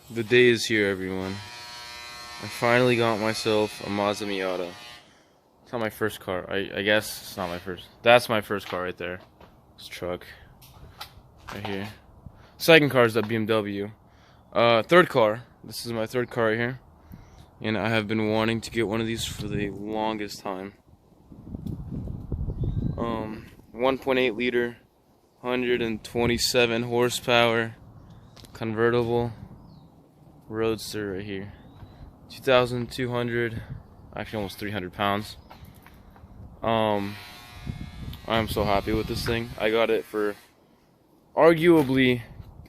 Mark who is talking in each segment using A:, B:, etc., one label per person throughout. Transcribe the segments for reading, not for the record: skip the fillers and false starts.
A: The day is here, everyone. I finally got myself a Mazda Miata. It's not my first car. I guess it's not my first. That's my first car right there. This truck. Right here. Second car is that BMW. Third car. This is my third car right here. And I have been wanting to get one of these for the longest time. 1.8 liter, 127 horsepower, convertible. Roadster right here, 2,200, actually almost 300 pounds. I'm so happy with this thing. I got it for arguably,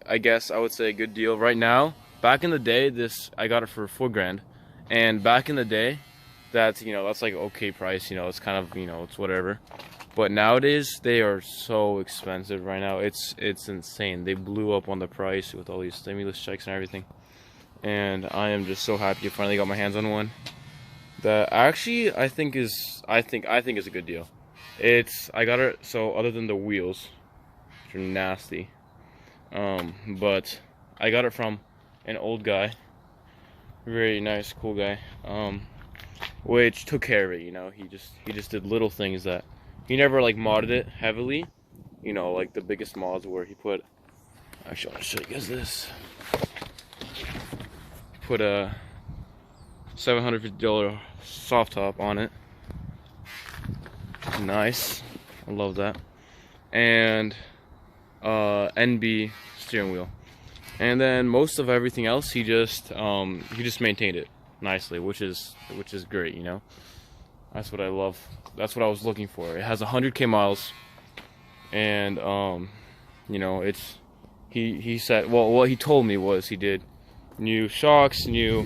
A: I guess I would say, a good deal right now. Back in the day, I got it for $4,000, and back in the day, that's like okay price. It's kind of it's whatever. But nowadays they are so expensive right now. It's insane. They blew up on the price with all these stimulus checks and everything. And I am just so happy I finally got my hands on one that actually I think is a good deal. I got it, so other than the wheels, which are nasty, but I got it from an old guy, very nice, cool guy, which took care of it. He just did little things that he never like modded it heavily, like the biggest mods where he put. Actually, I'll show you guys this. Put a $750 soft top on it. Nice, I love that. And NB steering wheel. And then most of everything else, he just maintained it nicely, which is great. That's what I love. That's what I was looking for. It has 100K miles, and it's he said, well, what he told me was he did new shocks, new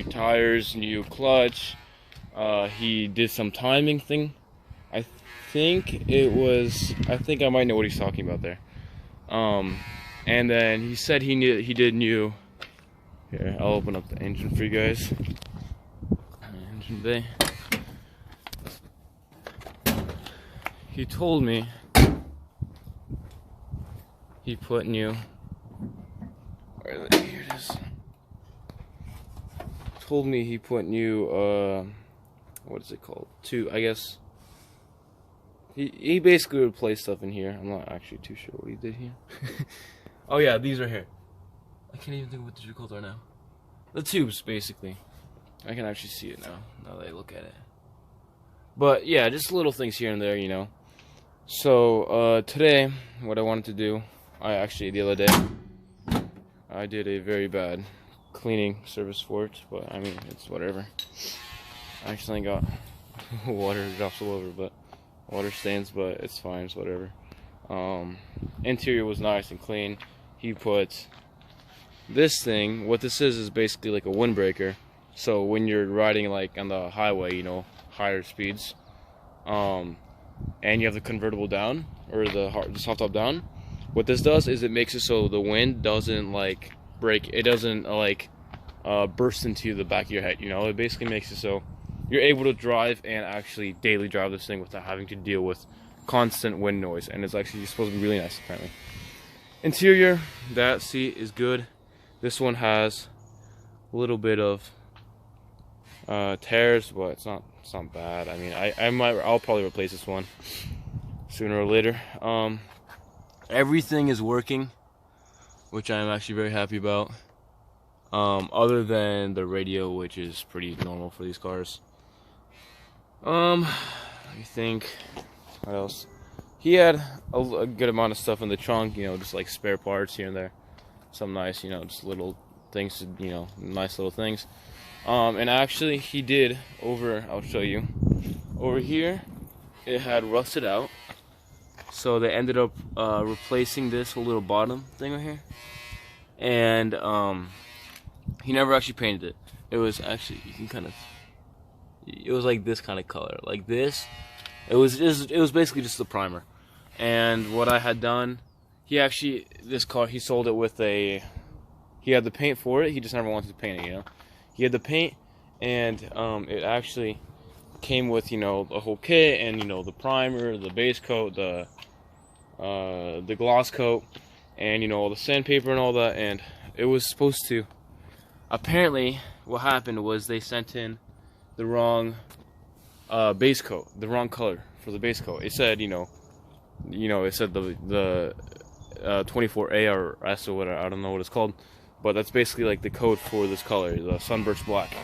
A: tires, new clutch. He did some timing thing. I think I might know what he's talking about there. And then he said he did new. Here, I'll open up the engine for you guys. Engine bay. He told me he put new. Here it is. Told me he put new, what is it called? I guess. He basically replaced stuff in here. I'm not actually too sure what he did here. Oh yeah, these are here. I can't even think what these are called right now. The tubes, basically. I can actually see it now that I look at it. But yeah, just little things here and there, So, today, what I wanted to do, the other day, I did a very bad cleaning service for it, but I mean, it's whatever. I actually got water drops all over, but water stains, but it's fine, it's whatever. Interior was nice and clean. He put this thing, what this is basically like a windbreaker. So when you're riding like on the highway, higher speeds, and you have the convertible down, or the soft top down, what this does is it makes it so the wind doesn't like break, it doesn't like burst into the back of your head. It basically makes it so you're able to drive and actually daily drive this thing without having to deal with constant wind noise. And it's actually supposed to be really nice, apparently. Interior, that seat is good. This one has a little bit of tears, but it's not bad. I mean, I'll probably replace this one sooner or later. Everything is working, which I'm actually very happy about. Other than the radio, which is pretty normal for these cars. Let me think. What else? He had a good amount of stuff in the trunk, just like spare parts here and there. Some nice, just little things, nice little things. And actually, he did I'll show you. Over here, it had rusted out. So they ended up replacing this whole little bottom thing right here. And he never actually painted it. It was actually, it was like this kind of color, like this. It was basically just the primer. And what I had done, this car, he sold it with he had the paint for it. He just never wanted to paint it, He had the paint, and it actually came with, the whole kit, and the primer, the base coat, the gloss coat, and you know, all the sandpaper and all that, and it was supposed to, apparently what happened was they sent in the wrong base coat, the wrong color for the base coat. It said, you know, it said the 24A or S or whatever, I don't know what it's called, but that's basically like the code for this color, the sunburst black.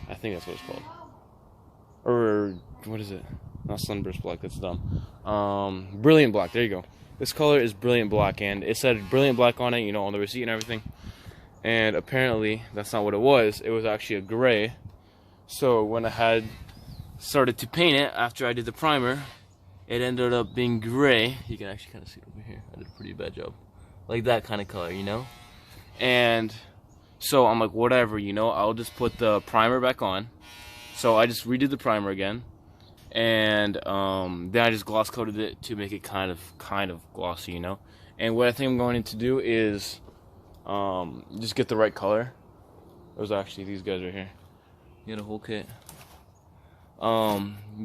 A: I think that's what it's called. Or what is it? Not sunburst black, that's dumb. Brilliant black, there you go. This color is brilliant black, and it said brilliant black on it, you know, on the receipt and everything. And apparently that's not what it was. It was actually a gray. So when I had started to paint it after I did the primer, it ended up being gray. You can actually kind of see it over here. I did a pretty bad job. Like that kind of color, you know? And so I'm like, whatever, you know, I'll just put the primer back on. So I just redid the primer again. And then I just gloss coated it to make it kind of glossy, you know? And what I think I'm going to do is just get the right color. There's actually these guys right here. You get a whole kit.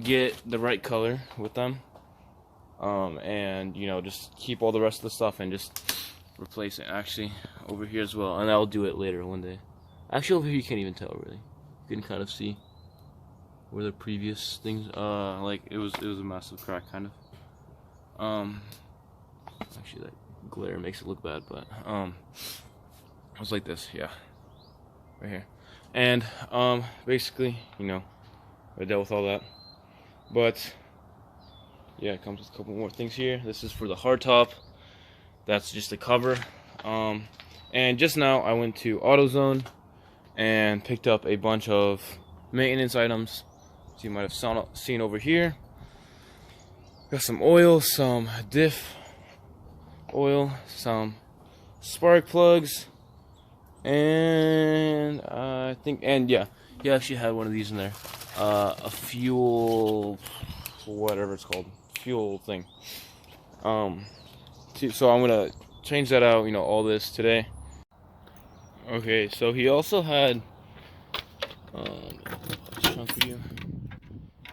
A: Get the right color with them. And you know, just keep all the rest of the stuff and just replace it actually over here as well. And I'll do it later one day. Actually over here you can't even tell really. You can kind of see where the previous things like it was a massive crack kind of. Actually that glare makes it look bad, but it was like this, yeah. Right here. And basically, you know, I dealt with all that. But yeah, it comes with a couple more things here. This is for the hardtop. That's just the cover. And just now I went to AutoZone and picked up a bunch of maintenance items. So you might have seen over here. Got some oil, some diff oil, some spark plugs, and I think, and yeah, he actually had one of these in there. A fuel, whatever it's called, fuel thing. So I'm gonna change that out, you know, all this today. Okay, so he also had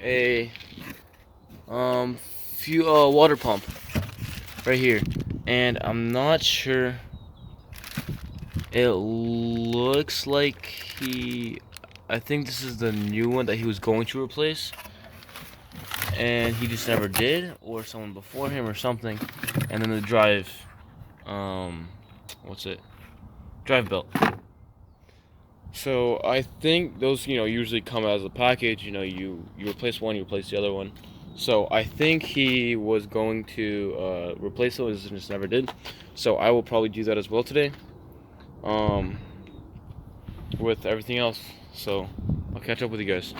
A: a water pump right here, and I'm not sure. It looks like I think this is the new one that he was going to replace, and he just never did, or someone before him or something. And then the drive, drive belt. So I think those, you know, usually come as a package. You know, you replace one, you replace the other one. So I think he was going to replace those and just never did. So I will probably do that as well today. With everything else. So I'll catch up with you guys.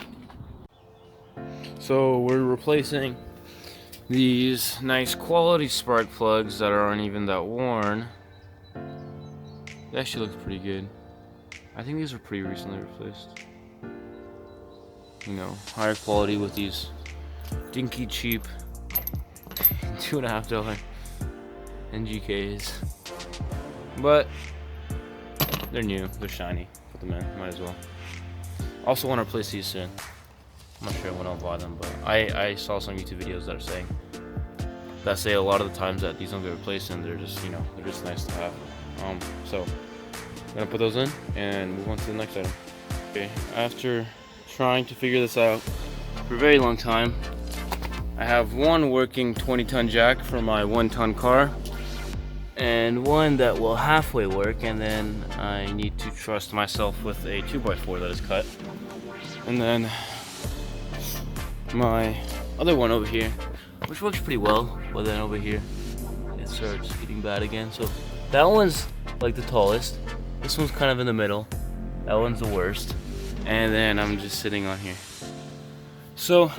A: So we're replacing these nice quality spark plugs that aren't even that worn. They actually look pretty good. I think these are pretty recently replaced. You know, higher quality with these dinky cheap $2.50 NGKs. But they're new, they're shiny. Put them in, might as well. Also want to replace these soon. I'm not sure when I'll buy them, but I saw some YouTube videos that say a lot of the times that these don't get replaced, and they're just, you know, they're just nice to have. So I'm gonna put those in and move on to the next item. Okay, after trying to figure this out for a very long time, I have one working 20-ton jack for my 1-ton car, and one that will halfway work, and then I need to trust myself with a 2x4 that is cut. And then my other one over here, which works pretty well, but then over here it starts getting bad again. So that one's like the tallest, this one's kind of in the middle, that one's the worst, and then I'm just sitting on here. So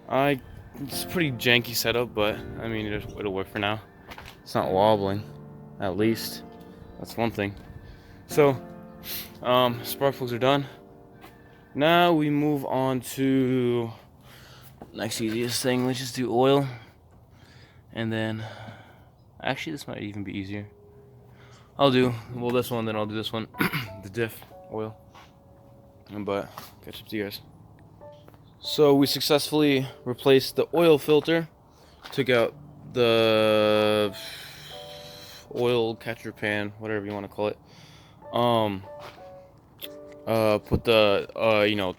A: it's a pretty janky setup, but I mean it'll work for now. It's not wobbling, at least. That's one thing. So, spark plugs are done. Now we move on to next easiest thing. Let's just do oil. And then, actually this might even be easier. I'll do, well, this one, then I'll do this one. The diff oil. But, catch up to you guys. So we successfully replaced the oil filter. Took out the oil catcher pan, whatever you want to call it. Put the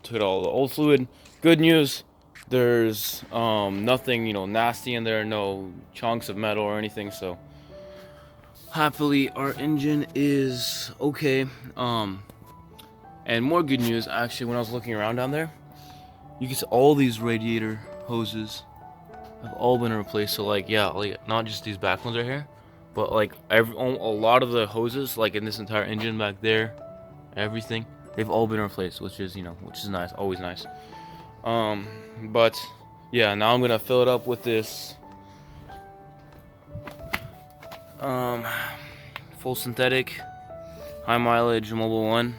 A: took all the old fluid. Good news, there's nothing nasty in there, no chunks of metal or anything. So happily, our engine is okay. And more good news, actually, when I was looking around down there, you can see all these radiator hoses have all been replaced. So like, yeah, like not just these back ones right here, but like a lot of the hoses, like in this entire engine back there, everything, they've all been replaced, which is nice, always nice. But yeah, now I'm gonna fill it up with this full synthetic, high mileage Mobil 1.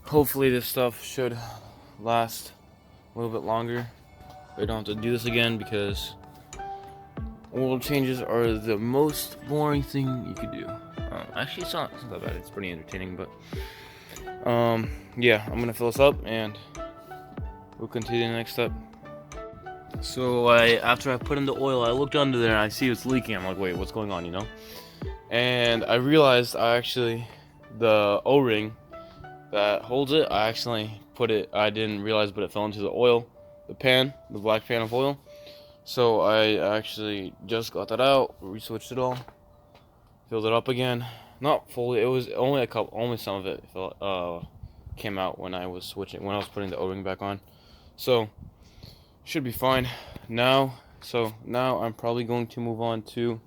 A: Hopefully this stuff should last a little bit longer. We don't have to do this again, because oil changes are the most boring thing you could do. Actually, it's not that bad. It's pretty entertaining, but yeah, I'm gonna fill this up and we'll continue the next step. So after I put in the oil, I looked under there and I see it's leaking. I'm like, wait, what's going on, And I realized the O-ring that holds it, I didn't realize, but it fell into the oil, the black pan of oil. So I actually just got that out, re-switched it all, filled it up again. Not fully, it was only some of it came out when I was putting the O-ring back on. So should be fine now. So now I'm probably going to move on to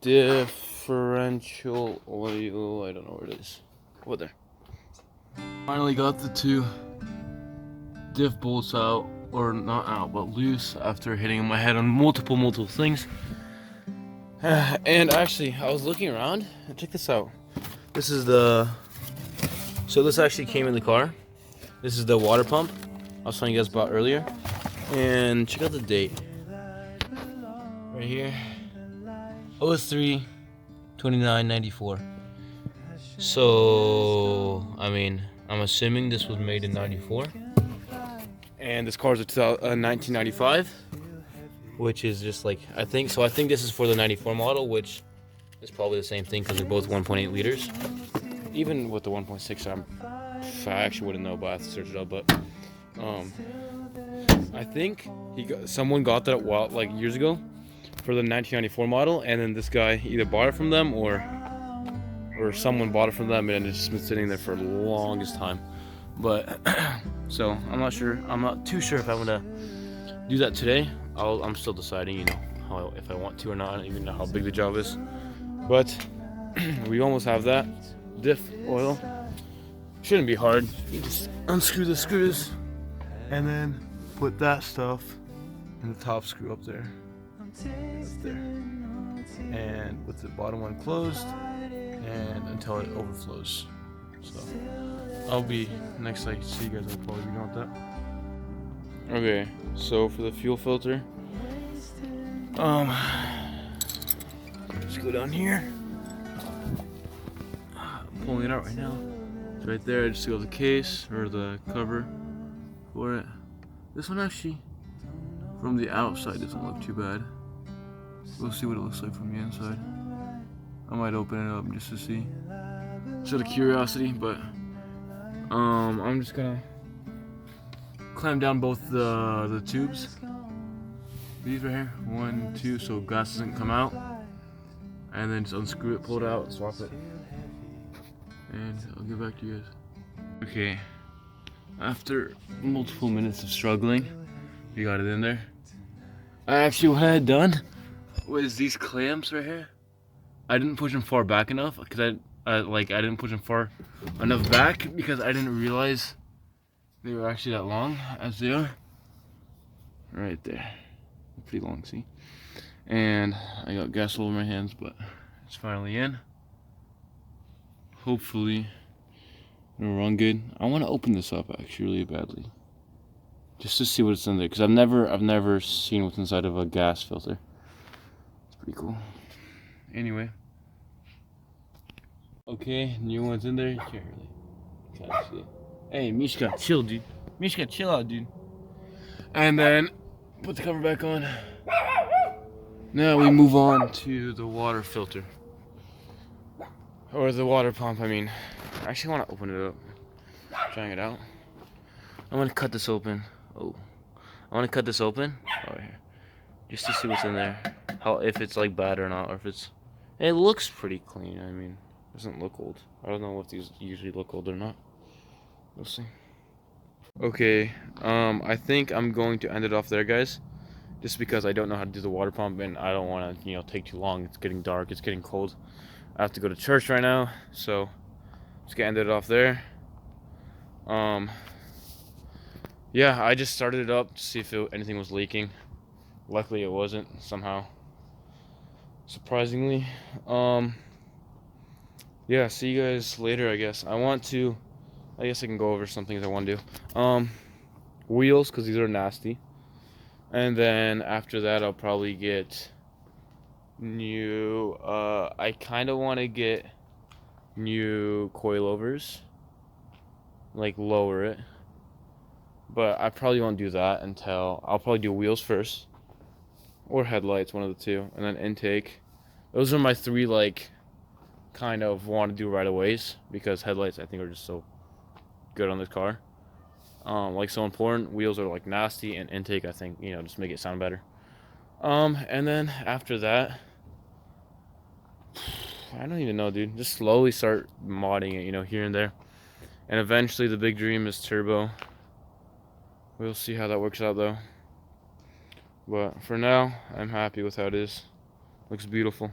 A: differential oil. I don't know where it is. Over there. Finally got the two diff bolts out, or not out, but loose, after hitting my head on multiple things. And actually, I was looking around and check this out. This actually came in the car. This is the water pump I was telling you guys about earlier. And check out the date right here, 03/29/94. So I mean, I'm assuming this was made in 94, and this car is a 1995, which is just like, I think this is for the 94 model, which is probably the same thing because they're both 1.8 liters. Even with the 1.6, I actually wouldn't know, but I have to search it up. But I think someone got that years ago for the 1994 model, and then this guy either bought it from them or someone bought it from them, and it's just been sitting there for the longest time. But so I'm not too sure if I'm gonna do that today. I'm still deciding, if I want to or not. I don't even know how big the job is, but we almost have that. Diff oil shouldn't be hard. You just unscrew the screws and then put that stuff in the top screw up there, and with the bottom one closed, and until it overflows. So I'll be next I see you guys, I'll probably be done with that. Okay, so for the fuel filter, let's go down here. I'm pulling it out right now. It's right there. I just got the case, or the cover for it. This one actually, from the outside, doesn't look too bad. We'll see what it looks like from the inside. I might open it up just to see, just out of curiosity. But I'm just gonna clamp down both the tubes. These right here, 1, 2, so gas doesn't come out, and then just unscrew it, pull it out, swap it, and I'll get back to you guys. Okay, after multiple minutes of struggling, we got it in there. What I had done was these clamps right here, I didn't push them far back enough, because I didn't push them far enough back because I didn't realize they were actually that long as they are. Right there. Pretty long, see? And I got gas all over my hands, but it's finally in. Hopefully it'll run good. I want to open this up actually really badly, just to see what's in there, because I've never seen what's inside of a gas filter. It's pretty cool. Anyway, okay, new one's in there. You can't see it. Hey, Mishka, chill, dude. Mishka, chill out, dude. And then put the cover back on. Now we move on to the water filter. Or the water pump, I mean. I actually want to open it up. Trying it out. I'm going to cut this open. Oh. I want to cut this open. Oh, here. Just to see what's in there. How, if it's like bad or not, or if it's... It looks pretty clean, I mean. It doesn't look old. I don't know if these usually look old or not. We'll see. Okay, I think I'm going to end it off there, guys. Just because I don't know how to do the water pump and I don't want to, take too long. It's getting dark, it's getting cold. I have to go to church right now, so just gonna end it off there. Yeah, I just started it up to see if anything was leaking. Luckily it wasn't, somehow. Surprisingly. Yeah, see you guys later, I guess. I guess I can go over some things I want to do. Wheels, because these are nasty. And then after that, I'll probably get new, I kind of want to get new coilovers. Like, lower it. But I probably won't do that until, I'll probably do wheels first. Or headlights, one of the two. And then intake. Those are my three, like, kind of want to do right aways. Because headlights, I think, are just so good on this car. Like, so important. Wheels are like nasty, and intake, I think, just make it sound better. And then after that, I don't even know, dude. Just slowly start modding it, here and there. And eventually the big dream is turbo. We'll see how that works out though. But for now, I'm happy with how it is. Looks beautiful.